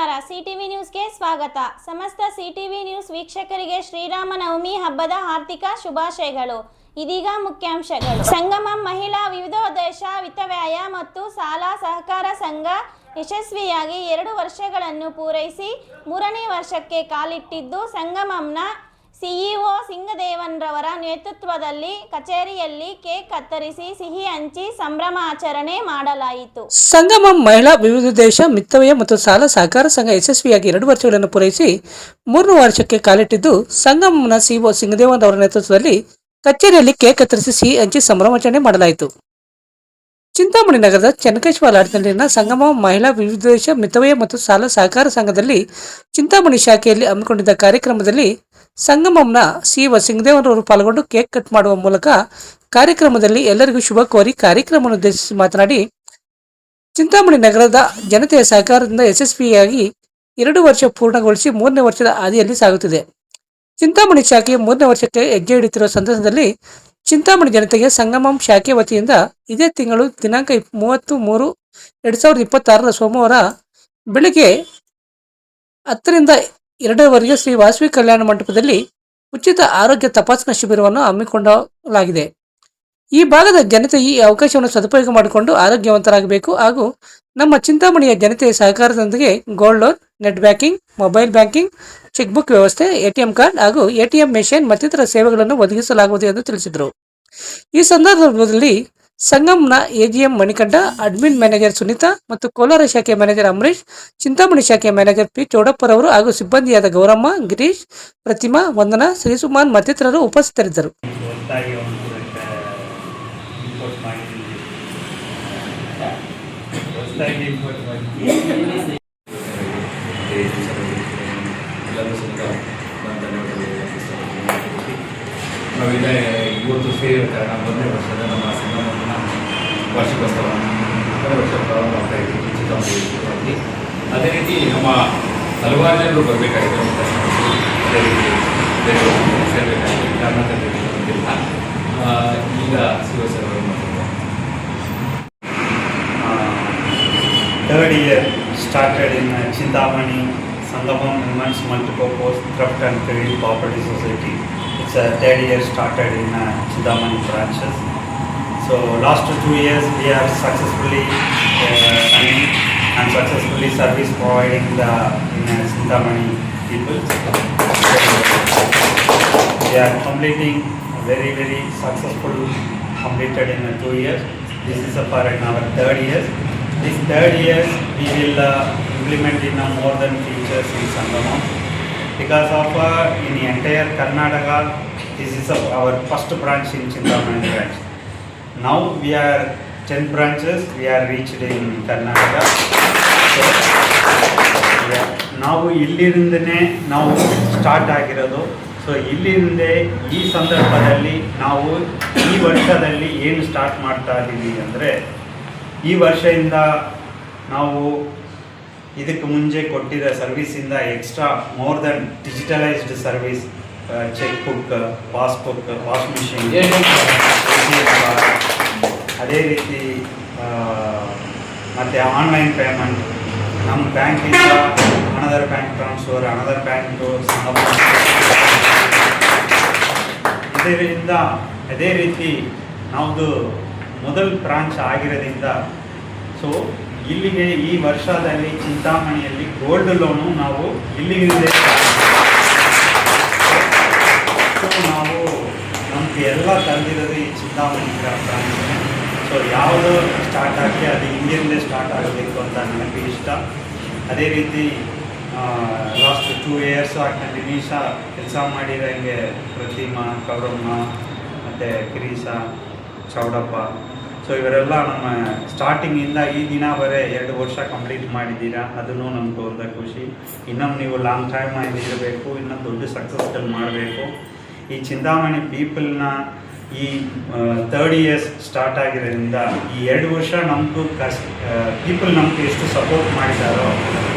ನಮಸ್ಕಾರ. ಸಿಟಿವಿ ನ್ಯೂಸ್ಗೆ ಸ್ವಾಗತ. ಸಮಸ್ತ ಸಿಟಿವಿ ನ್ಯೂಸ್ ವೀಕ್ಷಕರಿಗೆ ಶ್ರೀರಾಮನವಮಿ ಹಬ್ಬದ ಹಾರ್ದಿಕ ಶುಭಾಶಯಗಳು. ಇದೀಗ ಮುಖ್ಯಾಂಶಗಳು. ಸಂಗಮಂ ಮಹಿಳಾ ವಿವಿಧೋದ್ದೇಶ ವಿತ್ತವ್ಯಯ ಮತ್ತು ಸಾಲ ಸಹಕಾರ ಸಂಘ ಯಶಸ್ವಿಯಾಗಿ 2 ವರ್ಷಗಳನ್ನು ಪೂರೈಸಿ 3ನೇ ವರ್ಷಕ್ಕೆ ಕಾಲಿಟ್ಟಿದ್ದು, ಸಂಗಮಂನ ಸಿಇಒ ಸಿಂಗದೇವನ್ರವರ ನೇತೃತ್ವದಲ್ಲಿ ಕಚೇರಿಯಲ್ಲಿ ಕೇಕ್ ಕತ್ತರಿಸಿ ಸಿಹಿ ಹಂಚಿ ಸಂಭ್ರಮಾಚರಣೆ ಮಾಡಲಾಯಿತು. ಸಂಗಮಂ ಮಹಿಳಾ ವಿವಿಧೋದ್ದೇಶ ಮಿತ್ತವ್ಯಯ ಮತ್ತು ಸಾಲ ಸಹಕಾರ ಸಂಘ ಯಶಸ್ವಿಯಾಗಿ 2 ವರ್ಷಗಳನ್ನು ಪೂರೈಸಿ 3ನೇ ವರ್ಷಕ್ಕೆ ಕಾಲಿಟ್ಟಿದ್ದು, ಸಂಗಮಂನ ಸಿಇಒ ಸಿಂಗದೇವನ್ರವರ ನೇತೃತ್ವದಲ್ಲಿ ಕಚೇರಿಯಲ್ಲಿ ಕೇಕ್ ಕತ್ತರಿಸಿ ಸಿಹಿ ಹಂಚಿ ಸಂಭ್ರಮಾಚರಣೆ ಮಾಡಲಾಯಿತು. ಚಿಂತಾಮಣಿ ನಗರದ ಚೆನ್ನಕೇಶವ ಲಾಡ್ಜ್ನಲ್ಲಿನ ಸಂಗಮಂ ಮಹಿಳಾ ವಿವಿಧೋದ್ದೇಶ ಮಿತ್ತವ್ಯಯ ಮತ್ತು ಸಾಲ ಸಹಕಾರ ಸಂಘದಲ್ಲಿ ಚಿಂತಾಮಣಿ ಶಾಖೆಯಲ್ಲಿ ಹಮ್ಮಿಕೊಂಡಿದ್ದ ಕಾರ್ಯಕ್ರಮದಲ್ಲಿ ಸಂಗಮಂನ ಸಿಇಒ ಸಿಂಗದೇವನ್ರವರು ಪಾಲ್ಗೊಂಡು ಕೇಕ್ ಕಟ್ ಮಾಡುವ ಮೂಲಕ ಕಾರ್ಯಕ್ರಮದಲ್ಲಿ ಎಲ್ಲರಿಗೂ ಶುಭ ಕೋರಿ ಕಾರ್ಯಕ್ರಮವನ್ನು ಉದ್ದೇಶಿಸಿ ಮಾತನಾಡಿ, ಚಿಂತಾಮಣಿ ನಗರದ ಜನತೆಯ ಸಹಕಾರದಿಂದ ಯಶಸ್ವಿಯಾಗಿ 2 ವರ್ಷ ಪೂರ್ಣಗೊಳಿಸಿ 3ನೇ ವರ್ಷದ ಹಾದಿಯಲ್ಲಿ ಸಾಗುತ್ತಿದೆ. ಚಿಂತಾಮಣಿ ಶಾಖೆಯ 3ನೇ ವರ್ಷಕ್ಕೆ ಹೆಜ್ಜೆ ಇಡುತ್ತಿರುವ ಸಂದರ್ಭದಲ್ಲಿ ಚಿಂತಾಮಣಿ ಜನತೆಗೆ ಸಂಗಮಂ ಶಾಖೆ ವತಿಯಿಂದ ಇದೇ ತಿಂಗಳು ದಿನಾಂಕ 30/3/2026 ಸೋಮವಾರ ಬೆಳಗ್ಗೆ 10 ರಿಂದ 2 ಶ್ರೀ ವಾಸವಿ ಕಲ್ಯಾಣ ಮಂಟಪದಲ್ಲಿ ಉಚಿತ ಆರೋಗ್ಯ ತಪಾಸಣಾ ಶಿಬಿರವನ್ನು ಹಮ್ಮಿಕೊಳ್ಳಲಾಗಿದೆ. ಈ ಭಾಗದ ಜನತೆ ಈ ಅವಕಾಶವನ್ನು ಸದುಪಯೋಗ ಮಾಡಿಕೊಂಡು ಆರೋಗ್ಯವಂತರಾಗಬೇಕು ಹಾಗೂ ನಮ್ಮ ಚಿಂತಾಮಣಿಯ ಜನತೆಯ ಸಹಕಾರದೊಂದಿಗೆ gold loan, net banking, mobile banking, cheque book ವ್ಯವಸ್ಥೆ, ಎಟಿಎಂ ಕಾರ್ಡ್ ಹಾಗೂ ಎಟಿಎಂ ಮೆಷಿನ್ ಮತ್ತಿತರ ಸೇವೆಗಳನ್ನು ಒದಗಿಸಲಾಗುವುದು ಎಂದು ತಿಳಿಸಿದರು. ಈ ಸಂದರ್ಭದಲ್ಲಿ ಸಂಗಂನ AGM Manikanta, admin manager Sunitha ಮತ್ತು ಕೋಲಾರ ಶಾಖೆ ಮ್ಯಾನೇಜರ್ ಅಮರೀಶ್, ಚಿಂತಾಮಣಿ ಶಾಖೆ ಮ್ಯಾನೇಜರ್ ಪಿ ಚೌಡಪ್ಪರವರು ಹಾಗೂ ಸಿಬ್ಬಂದಿಯಾದ ಗೌರಮ್ಮ, ಗಿರೀಶ್, ಪ್ರತಿಮಾ, ವಂದನಾ, ಶ್ರೀಸುಮಾನ್ ಮತ್ತಿತರರು ಉಪಸ್ಥಿತರಿದ್ದರು. ನಾವಿಲ್ಲ ಇವತ್ತು ಸೇರಿರ್ತಾರೆ. ನಾವು 1ನೇ ವರ್ಷದ ನಮ್ಮ ಸಂಗಮನ ವಾರ್ಷಿಕೋತ್ಸವ 1ನೇ ವರ್ಷ ಪ್ರಾರಂಭ ಆಗ್ತಾ ಇದ್ದೀವಿ ಚಿಂತಾಮಣಿ. ಅದೇ ರೀತಿ ನಮ್ಮ ಹಲವಾರು ಜನರು ಬರಬೇಕಾಗಿದೆ. ಅದೇ ರೀತಿ ಬೇರೆ ಸೇರಬೇಕಾಗಿದೆ. ಕರ್ನಾಟಕದಲ್ಲಿ ಬಂದಿಲ್ಲ. ಈಗ Shiv Sena Third year started in Chintamani Sangamam Women's Multipurpose Trust and Credit Cooperative Society. It's a 3rd year started in Chintamani branches. So last 2 years we are successfully running and successfully service providing the Chintamani people. We are completing very successful completed in 2 years. This is for our 3rd year. This 3rd year we will implement in more than features in Sangamam. Because of in the entire Karnataka, this is our first branch in Chintamani branch. Now we are 10 branches we are reached in Karnataka. So ನಾವು ಇಲ್ಲಿಂದನೇ ನಾವು start ಆಗಿರೋದು. So ಇಲ್ಲಿಂದ ಈ ಸಂದರ್ಭದಲ್ಲಿ ನಾವು ಈ ವರ್ಷದಲ್ಲಿ ಏನು ಸ್ಟಾರ್ಟ್ ಮಾಡ್ತಾ ಇದ್ದೀವಿ ಅಂದರೆ, ಈ ವರ್ಷದಿಂದ ನಾವು ಇದಕ್ಕೆ ಮುಂಚೆ ಕೊಟ್ಟಿರೋ ಸರ್ವಿಸಿಂದ extra more than digitalised service, cheque book, passbook, wash machine, ಅದೇ ರೀತಿ ಮತ್ತು ಆನ್ಲೈನ್ ಪೇಮೆಂಟ್, ನಮ್ಮ ಬ್ಯಾಂಕಿಂದ another bank transfer, another bank to ಇದರಿಂದ ಅದೇ ರೀತಿ ನಮ್ಮದು ಮೊದಲ ಬ್ರಾಂಚ್ ಆಗಿರೋದ್ರಿಂದ ಸೊ ಇಲ್ಲಿಗೆ ಈ ವರ್ಷದಲ್ಲಿ ಚಿಂತಾಮಣಿಯಲ್ಲಿ ಗೋಲ್ಡ್ ಲೋನು ನಾವು ಇಲ್ಲಿಗೆ ಸೊ ನಾವು ನಮಗೆ ಎಲ್ಲ ತಂದಿರೋದು ಈ ಚಿಂತಾಮಣಿ ಬ್ರಾಂಚ್. ಸೊ ಯಾವುದು ಸ್ಟಾರ್ಟ್ ಆಗಿ ಅದು ಹಿಂದಿನಿಂದ ಸ್ಟಾರ್ಟ್ ಆಗಬೇಕು ಅಂತ ನನಗೆ ಇಷ್ಟ. ಅದೇ ರೀತಿ ಲಾಸ್ಟ್ 2 ಇಯರ್ಸ್ ಕಂಟಿನ್ಯೂಸ ಕೆಲಸ ಮಾಡಿರೋಂಗೆ ಪ್ರತಿಮಾ, ಗೌರಮ್ಮ ಮತ್ತು ಗಿರೀಶ, ಚೌಡಪ್ಪ, ಸೊ ಇವರೆಲ್ಲ ನಮ್ಮ ಸ್ಟಾರ್ಟಿಂಗಿಂದ ಈ ದಿನ ಬರೀ 2 ವರ್ಷ ಕಂಪ್ಲೀಟ್ ಮಾಡಿದ್ದೀರಾ. ಅದನ್ನು ನಮ್ಗೆ ಒಂದು ಖುಷಿ. ಇನ್ನೊಂದು ನೀವು ಲಾಂಗ್ ಟೈಮ್ ಇರಬೇಕು, ಇನ್ನೊಂದು ದೊಡ್ಡ ಸಕ್ಸಸ್ಫುಲ್ ಮಾಡಬೇಕು. ಈ ಚಿಂತಾಮಣಿ ಪೀಪಲ್ನ ಈ 3rd ಇಯರ್ಸ್ ಸ್ಟಾರ್ಟ್ ಆಗಿರೋದ್ರಿಂದ ಈ 2 ವರ್ಷ ನಮಗೂ ಪೀಪಲ್ ನಮ್ಗೆ ಎಷ್ಟು ಸಪೋರ್ಟ್ ಮಾಡಿದಾರೋ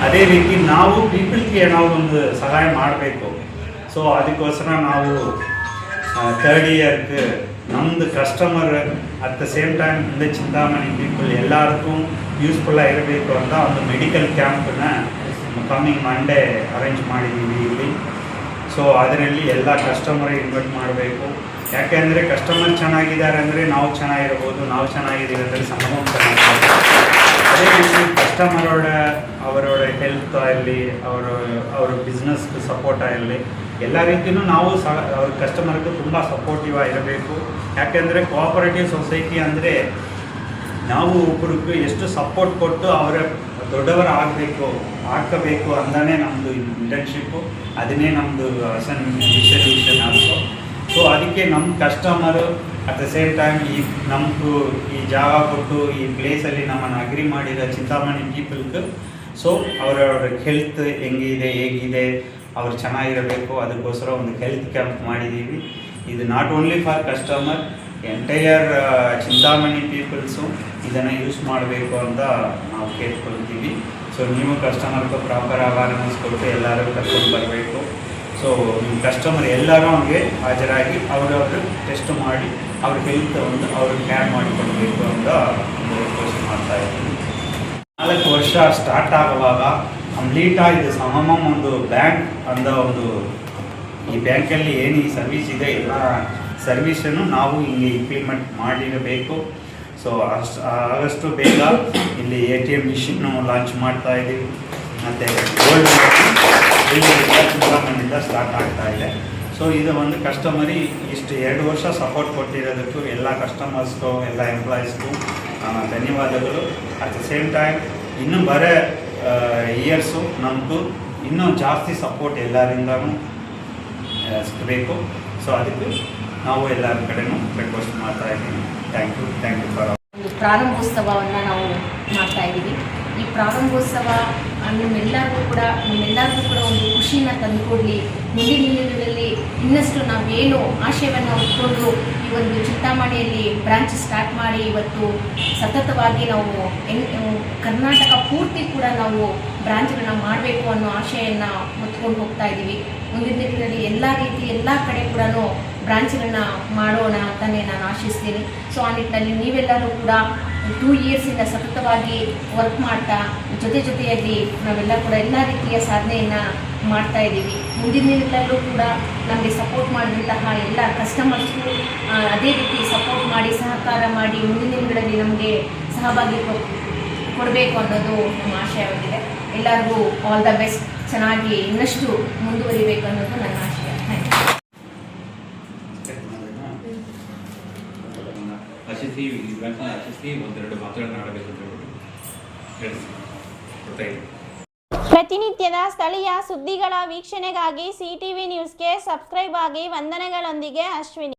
ಅದೇ ರೀತಿ ನಾವು ಪೀಪಲ್ಗೆ ನಾವು ಒಂದು ಸಹಾಯ ಮಾಡಬೇಕು. ಸೊ ಅದಕ್ಕೋಸ್ಕರ ನಾವು 3rd ಇಯರ್ಗೆ ನಮ್ಮದು customer at the same time ಮುಂದೆ ಚಿಂತಾಮಣಿ ಪೀಪಲ್ ಎಲ್ಲರಿಗೂ ಯೂಸ್ಫುಲ್ಲಾಗಿರಬೇಕು ಅಂತ ಒಂದು ಮೆಡಿಕಲ್ ಕ್ಯಾಂಪನ್ನ ಕಮ್ಮಿಂಗ್ ಮಂಡೇ ಅರೇಂಜ್ ಮಾಡಿದ್ದೀವಿ ಇಲ್ಲಿ. ಸೊ ಅದರಲ್ಲಿ ಎಲ್ಲ ಕಸ್ಟಮರ್ ಇನ್ವೈಟ್ ಮಾಡಬೇಕು. ಯಾಕೆಂದರೆ ಕಸ್ಟಮರ್ ಚೆನ್ನಾಗಿದ್ದಾರೆ ಅಂದರೆ ನಾವು ಚೆನ್ನಾಗಿರ್ಬೋದು, ನಾವು ಚೆನ್ನಾಗಿದ್ದೀವಿ ಅಂದರೆ ಸಂಗಮ ಚೆನ್ನಾಗಿರ್ಬೋದು. ಅದೇ ರೀತಿ ಕಸ್ಟಮರೋட ಅವರೋட ಹೆಲ್ತ್ ಆಗಲಿ, ಅವರ ಬಿಸ್ನೆಸ್ ಸಪೋರ್ಟ್ ಆಗಲಿ, ಎಲ್ಲ ರೀತಿಯೂ ನಾವು ಅವ್ರ ಕಸ್ಟಮರ್ಗೆ ತುಂಬ ಸಪೋರ್ಟಿವ್ ಆಗಿರಬೇಕು. ಯಾಕೆಂದರೆ ಕೋಆಪರೇಟಿವ್ ಸೊಸೈಟಿ ಅಂದರೆ ನಾವು ಒಬ್ಬರಿಗೆ ಎಷ್ಟು ಸಪೋರ್ಟ್ ಕೊಟ್ಟು ಅವರ ದೊಡ್ಡವರ ಆಗ್ಕೋಬೇಕು ಅಂತಾನೆ ನಮ್ಮದು ಇಂಟರ್ನ್ಶಿಪ್ಪು, ಅದನ್ನೇ ನಮ್ಮದು ಮಿಷನ್ ಆಲ್ಸೋ. ಸೊ ಅದಕ್ಕೆ ನಮ್ಮ customer at the same time ನಮಗೂ ಈ ಜಾಗ ಕೊಟ್ಟು ಈ ಪ್ಲೇಸಲ್ಲಿ ನಮ್ಮನ್ನು ಅಗ್ರಿ ಮಾಡಿದ ಚಿಂತಾಮಣಿ ಪೀಪಲ್ಗೆ ಸೊ ಅವರ ಹೆಲ್ತ್ ಹೇಗಿದೆ ಅವ್ರು ಚೆನ್ನಾಗಿರಬೇಕು. ಅದಕ್ಕೋಸ್ಕರ ಒಂದು ಹೆಲ್ತ್ ಕ್ಯಾಂಪ್ ಮಾಡಿದ್ದೀವಿ. ಇದು not only for customer, entire Chintamani peoples ಇದನ್ನು ಯೂಸ್ ಮಾಡಬೇಕು ಅಂತ ನಾವು ಕೇಳ್ಕೊಳ್ತೀವಿ. ಸೊ ನೀವು ಕಸ್ಟಮರ್ಗೆ ಪ್ರಾಪರ್ ಅವೇರ್ನೆಸ್ ಕೊಟ್ಟು ಎಲ್ಲರೂ ಕರ್ಕೊಂಡು ಬರಬೇಕು. ಸೊ ನಿಮ್ಮ ಕಸ್ಟಮರ್ ಎಲ್ಲರೂ ಅವ್ರಿಗೆ ಹಾಜರಾಗಿ ಅವರವರು ಟೆಸ್ಟ್ ಮಾಡಿ ಅವ್ರ ಹೆಲ್ತ್ ಒಂದು ಅವ್ರಿಗೆ ಕ್ಯಾರ್ ಮಾಡಿಕೊಡ್ಬೇಕು ಅಂತ ಒಂದು ರಿಕ್ವೆಸ್ಟ್ ಮಾಡ್ತಾಯಿದ್ದೀವಿ. 4 ವರ್ಷ ಸ್ಟಾರ್ಟ್ ಆಗುವಾಗ ಕಂಪ್ಲೀಟಾಗಿ ಇದು ಸಂಗಮಂ ಒಂದು ಬ್ಯಾಂಕ್ ಅಂದ ಒಂದು ಈ ಬ್ಯಾಂಕಲ್ಲಿ ಏನು ಈ ಸರ್ವಿಸ್ ಇದೆ ಎಲ್ಲ ಸರ್ವಿಸನ್ನು ನಾವು ಇಲ್ಲಿ ಇಂಪ್ಲಿಮೆಂಟ್ ಮಾಡಿರಬೇಕು. ಸೊ ಆದಷ್ಟು ಬೇಗ ಇಲ್ಲಿ ATM ಮಿಷಿನ್ನು ಲಾಂಚ್ ಮಾಡ್ತಾ ಇದ್ದೀವಿ. ಮತ್ತು ಗೋಲ್ಡ್ ಇಲ್ಲಿ ಚಿಂತಾಮಣಿಯಿಂದ ಸ್ಟಾರ್ಟ್ ಆಗ್ತಾ ಇದೆ. ಸೊ ಇದು ಒಂದು ಕಸ್ಟಮರಿ ಇಷ್ಟು 2 ವರ್ಷ ಸಪೋರ್ಟ್ ಕೊಟ್ಟಿರೋದಕ್ಕೂ ಎಲ್ಲ ಕಸ್ಟಮರ್ಸ್ಗೂ ಎಲ್ಲ ಎಂಪ್ಲಾಯೀಸ್ಗೂ ಧನ್ಯವಾದಗಳು. ಅಟ್ ದ ಸೇಮ್ ಟೈಮ್ ಇನ್ನೂ ಬರೋ ಇಯರ್ಸು ನಮಗೂ ಇನ್ನೂ ಜಾಸ್ತಿ ಸಪೋರ್ಟ್ ಎಲ್ಲರಿಂದನೂ ಸಿಗಬೇಕು. ಸೊ ಅದಕ್ಕೆ ನಾವು ಎಲ್ಲರ ಕಡೆನೂ ರಿಕ್ವೆಸ್ಟ್ ಮಾಡ್ತಾ ಇದ್ದೀವಿ. ಥ್ಯಾಂಕ್ ಯು ಫಾರ್ ಒಂದು ಪ್ರಾರಂಭೋತ್ಸವವನ್ನು ನಾವು ಮಾಡ್ತಾ ಇದ್ದೀವಿ. ಈ ಪ್ರಾರಂಭೋತ್ಸವ ನಮ್ಮೆಲ್ಲರಿಗೂ ಕೂಡ ಒಂದು ಖುಷಿನ ತಂದುಕೊಡಲಿ. ಮುಂದಿನ ದಿನಗಳಲ್ಲಿ ಇನ್ನಷ್ಟು ನಾವೇನು ಆಶಯವನ್ನು ಹೊತ್ಕೊಂಡು ಈ ಒಂದು ಚಿಂತಾಮಣಿಯಲ್ಲಿ ಬ್ರಾಂಚ್ ಸ್ಟಾರ್ಟ್ ಮಾಡಿ ಇವತ್ತು ಸತತವಾಗಿ ನಾವು ಕರ್ನಾಟಕ ಪೂರ್ತಿ ಕೂಡ ನಾವು ಬ್ರಾಂಚ್ಗಳನ್ನ ಮಾಡಬೇಕು ಅನ್ನೋ ಆಶೆಯನ್ನು ಹೊತ್ಕೊಂಡು ಹೋಗ್ತಾ ಇದ್ದೀವಿ. ಮುಂದಿನ ದಿನಗಳಲ್ಲಿ ಎಲ್ಲ ಕಡೆ ಕೂಡ ಬ್ರಾಂಚ್ಗಳನ್ನ ಮಾಡೋಣ ಅಂತಲೇ ನಾನು ಆಶಿಸ್ತೀನಿ. ಸೊ ಆ ನಿಟ್ಟಿನಲ್ಲಿ ನೀವೆಲ್ಲರೂ ಕೂಡ 2 ಇಯರ್ಸಿಂದ ಸತತವಾಗಿ ವರ್ಕ್ ಮಾಡ್ತಾ ಜೊತೆಯಲ್ಲಿ ನಾವೆಲ್ಲ ಕೂಡ ಎಲ್ಲ ರೀತಿಯ ಸಾಧನೆಯನ್ನು ಮಾಡ್ತಾ ಇದ್ದೀವಿ. ಮುಂದಿನ ದಿನಗಳಲ್ಲೂ ಕೂಡ ನಮಗೆ ಸಪೋರ್ಟ್ ಮಾಡಿದಂತಹ ಎಲ್ಲ ಕಸ್ಟಮರ್ಸ್ಗೂ ಅದೇ ರೀತಿ ಸಪೋರ್ಟ್ ಮಾಡಿ ಸಹಕಾರ ಮಾಡಿ ಮುಂದಿನ ದಿನಗಳಲ್ಲಿ ನಮಗೆ ಸಹಭಾಗಿ ಕೊಡಬೇಕು ಅನ್ನೋದು ನಮ್ಮ ಆಶಯವಾಗಿದೆ. ಎಲ್ಲರಿಗೂ ಆಲ್ ದ ಬೆಸ್ಟ್. ಚೆನ್ನಾಗಿ ಇನ್ನಷ್ಟು ಮುಂದುವರಿಬೇಕು ಅನ್ನೋದು ನನ್ನ ಆಶಯ. ಆಶಿಸಿ ಒಂದೆರಡು ಮಾತುಗಳನ್ನು ಆಡಬೇಕು ಅಂತ ಹೇಳ್ಬಿಟ್ಟು ಗೊತ್ತಾಯಿತು. ಪ್ರತಿನಿತ್ಯದ ಸ್ಥಳೀಯ ಸುದ್ದಿಗಳ ವೀಕ್ಷಣೆಗಾಗಿ CTV ನ್ಯೂಸ್ಗೆ ಸಬ್ಸ್ಕ್ರೈಬ್ ಆಗಿ. ವಂದನೆಗಳೊಂದಿಗೆ ಅಶ್ವಿನಿ.